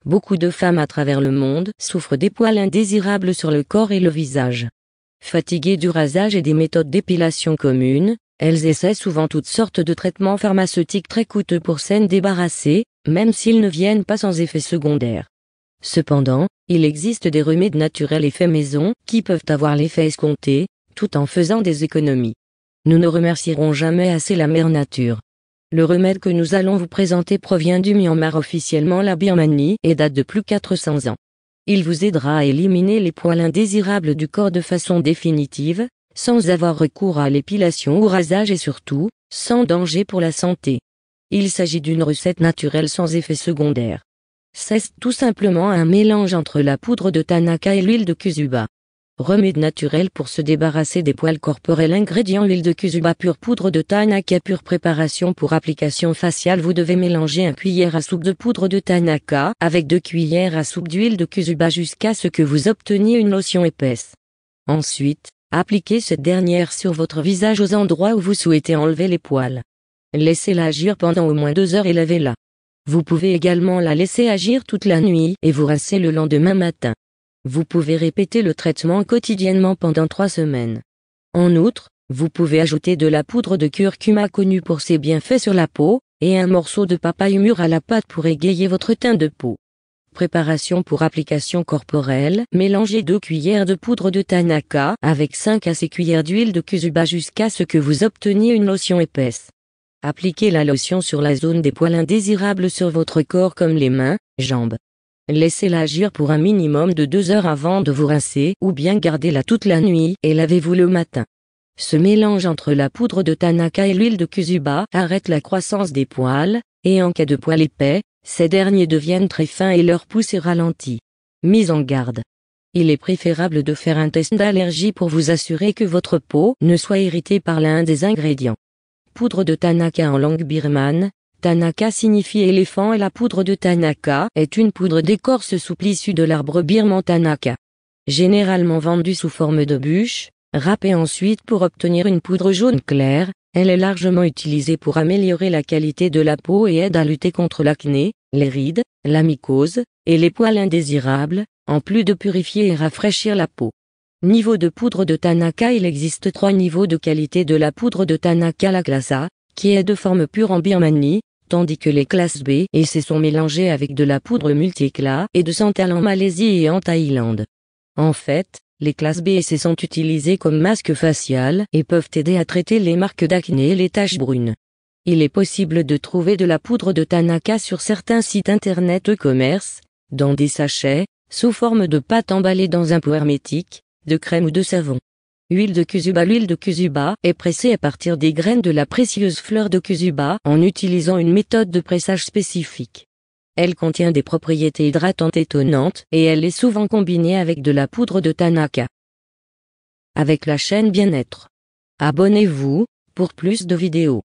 Beaucoup de femmes à travers le monde souffrent des poils indésirables sur le corps et le visage. Fatiguées du rasage et des méthodes d'épilation communes, elles essaient souvent toutes sortes de traitements pharmaceutiques très coûteux pour s'en débarrasser, même s'ils ne viennent pas sans effet secondaire. Cependant, il existe des remèdes naturels et faits maison qui peuvent avoir l'effet escompté, tout en faisant des économies. Nous ne remercierons jamais assez la mère nature. Le remède que nous allons vous présenter provient du Myanmar, officiellement la Birmanie, et date de plus de 400 ans. Il vous aidera à éliminer les poils indésirables du corps de façon définitive, sans avoir recours à l'épilation ou rasage et surtout, sans danger pour la santé. Il s'agit d'une recette naturelle sans effet secondaire. C'est tout simplement un mélange entre la poudre de Tanaka et l'huile de Kuzuba. Remède naturel pour se débarrasser des poils corporels. Ingrédients: huile de Kuzuba pure, poudre de Tanaka pure. Préparation pour application faciale. Vous devez mélanger 1 cuillère à soupe de poudre de Tanaka avec 2 cuillères à soupe d'huile de Kuzuba jusqu'à ce que vous obteniez une lotion épaisse. Ensuite, appliquez cette dernière sur votre visage aux endroits où vous souhaitez enlever les poils. Laissez-la agir pendant au moins 2 heures et lavez-la. Vous pouvez également la laisser agir toute la nuit et vous rincer le lendemain matin. Vous pouvez répéter le traitement quotidiennement pendant 3 semaines. En outre, vous pouvez ajouter de la poudre de curcuma connue pour ses bienfaits sur la peau, et un morceau de papaye mûr à la pâte pour égayer votre teint de peau. Préparation pour application corporelle. Mélangez 2 cuillères de poudre de Tanaka avec 5 à 6 cuillères d'huile de Kuzuba jusqu'à ce que vous obteniez une lotion épaisse. Appliquez la lotion sur la zone des poils indésirables sur votre corps comme les mains, jambes. Laissez-la agir pour un minimum de 2 heures avant de vous rincer ou bien gardez-la toute la nuit et lavez-vous le matin. Ce mélange entre la poudre de Tanaka et l'huile de Kuzuba arrête la croissance des poils, et en cas de poils épais, ces derniers deviennent très fins et leur pousse est ralentie. Mise en garde. Il est préférable de faire un test d'allergie pour vous assurer que votre peau ne soit irritée par l'un des ingrédients. Poudre de Tanaka en langue birmane. Tanaka signifie éléphant et la poudre de Tanaka est une poudre d'écorce souple issue de l'arbre birman Tanaka. Généralement vendue sous forme de bûche, râpée ensuite pour obtenir une poudre jaune claire, elle est largement utilisée pour améliorer la qualité de la peau et aide à lutter contre l'acné, les rides, la mycose, et les poils indésirables, en plus de purifier et rafraîchir la peau. Niveau de poudre de Tanaka. Il existe 3 niveaux de qualité de la poudre de Tanaka. La classe A, qui est de forme pure en Birmanie, tandis que les classes B et C sont mélangées avec de la poudre multiclat et de santal en Malaisie et en Thaïlande. En fait, les classes B et C sont utilisées comme masque facial et peuvent aider à traiter les marques d'acné et les taches brunes. Il est possible de trouver de la poudre de Tanaka sur certains sites internet e-commerce, dans des sachets, sous forme de pâte emballée dans un pot hermétique, de crème ou de savon. Huile de Kuzuba. L'huile de Kuzuba est pressée à partir des graines de la précieuse fleur de Kuzuba en utilisant une méthode de pressage spécifique. Elle contient des propriétés hydratantes étonnantes et elle est souvent combinée avec de la poudre de Tanaka. Avec la chaîne Bien-être. Abonnez-vous pour plus de vidéos.